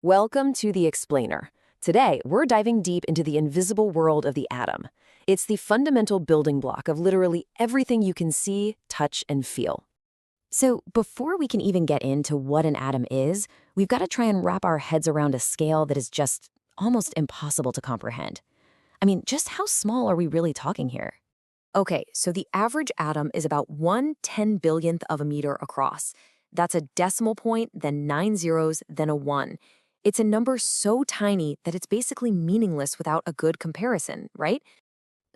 Welcome to The Explainer. Today, we're diving deep into the invisible world of the atom. It's the fundamental building block of literally everything you can see, touch, and feel. So, before we can even get into what an atom is, we've got to try and wrap our heads around a scale that is just almost impossible to comprehend. I mean, just how small are we really talking here? Okay, so the average atom is about 1/10 billionth of a meter across. That's a decimal point, then 9 zeros, then a 1. It's a number so tiny that it's basically meaningless without a good comparison, right?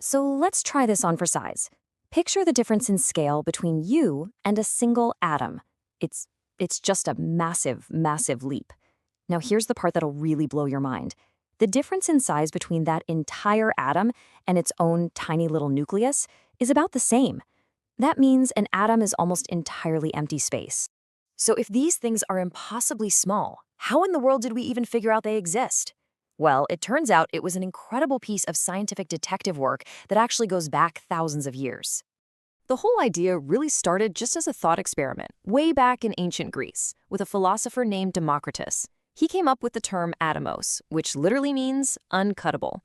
So let's try this on for size. Picture the difference in scale between you and a single atom. It's it's just a massive, massive leap. Now here's the part that'll really blow your mind. The difference in size between that entire atom and its own tiny little nucleus is about the same. That means an atom is almost entirely empty space. So if these things are impossibly small, how in the world did we even figure out they exist? Well, it turns out it was an incredible piece of scientific detective work that actually goes back thousands of years. The whole idea really started just as a thought experiment, way back in ancient Greece, with a philosopher named Democritus. He came up with the term atomos, which literally means uncuttable.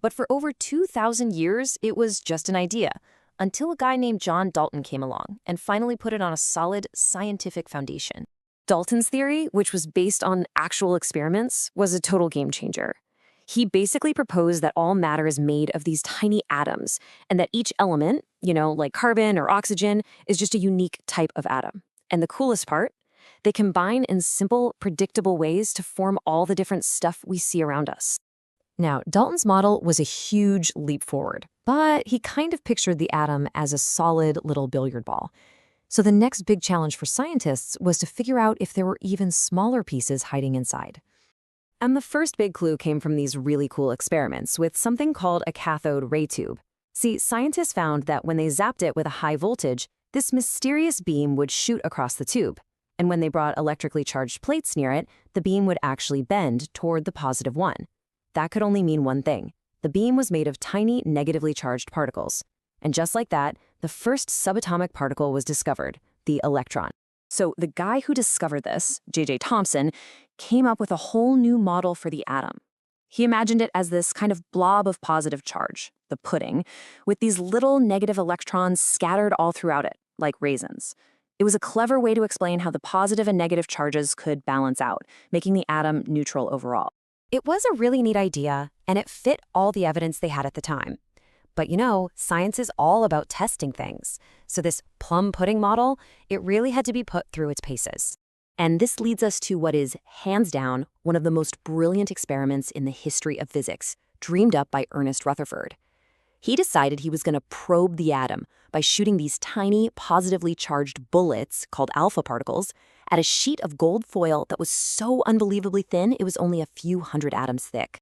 But for over 2,000 years, it was just an idea, until a guy named John Dalton came along and finally put it on a solid scientific foundation. Dalton's theory, which was based on actual experiments, was a total game changer. He basically proposed that all matter is made of these tiny atoms, and that each element, like carbon or oxygen, is just a unique type of atom. And the coolest part? They combine in simple, predictable ways to form all the different stuff we see around us. Now, Dalton's model was a huge leap forward, but he kind of pictured the atom as a solid little billiard ball. So the next big challenge for scientists was to figure out if there were even smaller pieces hiding inside. And the first big clue came from these really cool experiments with something called a cathode ray tube. See, scientists found that when they zapped it with a high voltage, this mysterious beam would shoot across the tube. And when they brought electrically charged plates near it, the beam would actually bend toward the positive one. That could only mean one thing. The beam was made of tiny, negatively charged particles. And just like that, the first subatomic particle was discovered, the electron. So the guy who discovered this, J.J. Thomson, came up with a whole new model for the atom. He imagined it as this kind of blob of positive charge, the pudding, with these little negative electrons scattered all throughout it, like raisins. It was a clever way to explain how the positive and negative charges could balance out, making the atom neutral overall. It was a really neat idea, and it fit all the evidence they had at the time. But science is all about testing things. So this plum pudding model, it really had to be put through its paces. And this leads us to what is, hands down, one of the most brilliant experiments in the history of physics, dreamed up by Ernest Rutherford. He decided he was going to probe the atom by shooting these tiny, positively charged bullets, called alpha particles, at a sheet of gold foil that was so unbelievably thin it was only a few hundred atoms thick.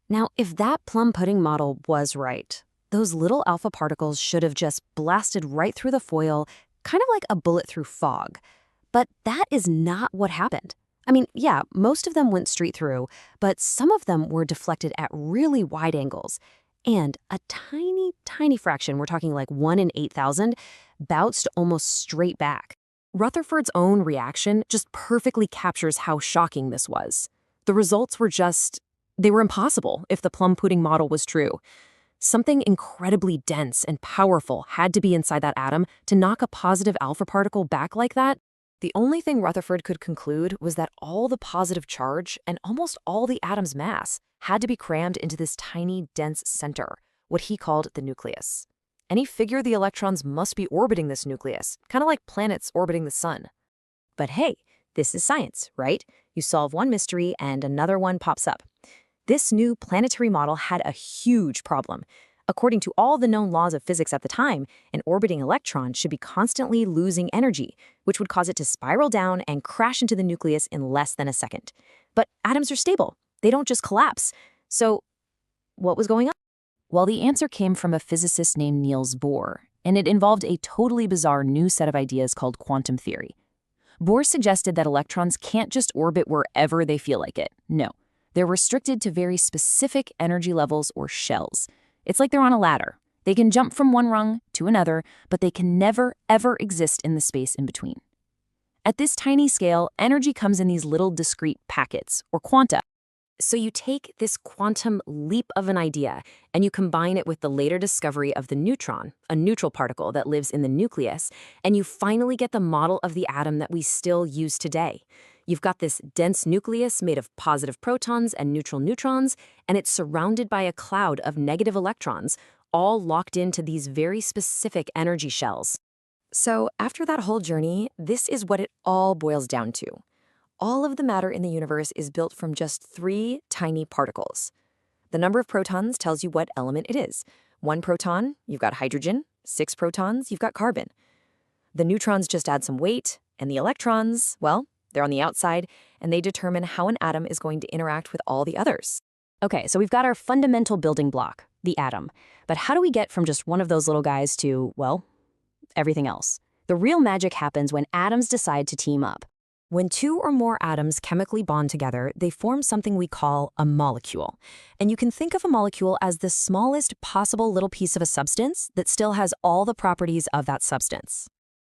Now, if that plum pudding model was right, those little alpha particles should have just blasted right through the foil, kind of like a bullet through fog. But that is not what happened. I mean, yeah, most of them went straight through, but some of them were deflected at really wide angles. And a tiny, tiny fraction, we're talking like 1 in 8,000, bounced almost straight back. Rutherford's own reaction just perfectly captures how shocking this was. The results were they were impossible if the plum pudding model was true. Something incredibly dense and powerful had to be inside that atom to knock a positive alpha particle back like that. The only thing Rutherford could conclude was that all the positive charge and almost all the atom's mass had to be crammed into this tiny, dense center, what he called the nucleus. And he figured the electrons must be orbiting this nucleus, kind of like planets orbiting the sun. But hey, this is science, right? You solve one mystery and another one pops up. This new planetary model had a huge problem. According to all the known laws of physics at the time, an orbiting electron should be constantly losing energy, which would cause it to spiral down and crash into the nucleus in less than a second. But atoms are stable. They don't just collapse. So what was going on? Well, the answer came from a physicist named Niels Bohr, and it involved a totally bizarre new set of ideas called quantum theory. Bohr suggested that electrons can't just orbit wherever they feel like it. No, they're restricted to very specific energy levels or shells. It's like they're on a ladder. They can jump from one rung to another, but they can never, ever exist in the space in between. At this tiny scale, energy comes in these little discrete packets, or quanta. So you take this quantum leap of an idea and you combine it with the later discovery of the neutron, a neutral particle that lives in the nucleus, and you finally get the model of the atom that we still use today. You've got this dense nucleus made of positive protons and neutral neutrons, and it's surrounded by a cloud of negative electrons, all locked into these very specific energy shells. So after that whole journey, this is what it all boils down to. All of the matter in the universe is built from just 3 tiny particles. The number of protons tells you what element it is. 1 proton, you've got hydrogen. 6 protons, you've got carbon. The neutrons just add some weight, and the electrons, well, they're on the outside, and they determine how an atom is going to interact with all the others. Okay, so we've got our fundamental building block, the atom. But how do we get from just one of those little guys to, well, everything else? The real magic happens when atoms decide to team up. When 2 or more atoms chemically bond together, they form something we call a molecule. And you can think of a molecule as the smallest possible little piece of a substance that still has all the properties of that substance.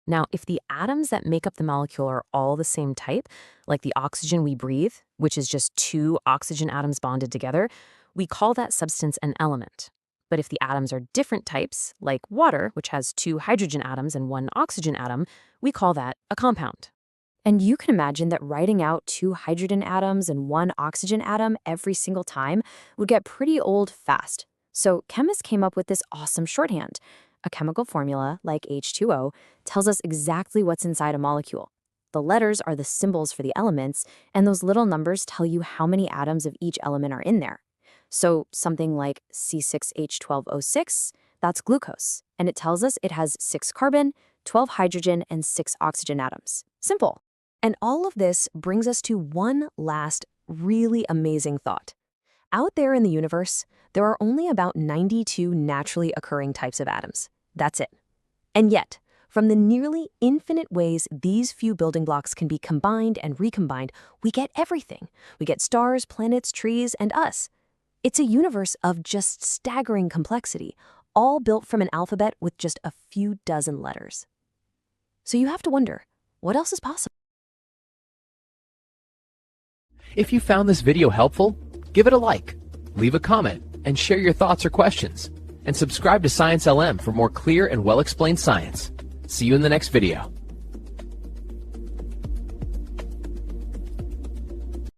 Now, if the atoms that make up the molecule are all the same type, like the oxygen we breathe, which is just 2 oxygen atoms bonded together, we call that substance an element. But if the atoms are different types, like water, which has 2 hydrogen atoms and 1 oxygen atom, we call that a compound. And you can imagine that writing out 2 hydrogen atoms and 1 oxygen atom every single time would get pretty old fast. So chemists came up with this awesome shorthand. A chemical formula, like H2O, tells us exactly what's inside a molecule. The letters are the symbols for the elements, and those little numbers tell you how many atoms of each element are in there. So something like C6H12O6, that's glucose, and it tells us it has 6 carbon, 12 hydrogen, and 6 oxygen atoms. Simple. And all of this brings us to one last really amazing thought. Out there in the universe, there are only about 92 naturally occurring types of atoms. That's it. And yet, from the nearly infinite ways these few building blocks can be combined and recombined, we get everything. We get stars, planets, trees, and us. It's a universe of just staggering complexity, all built from an alphabet with just a few dozen letters. So you have to wonder, what else is possible? If you found this video helpful, give it a like, leave a comment, and share your thoughts or questions. And subscribe to Science LM for more clear and well-explained science. See you in the next video.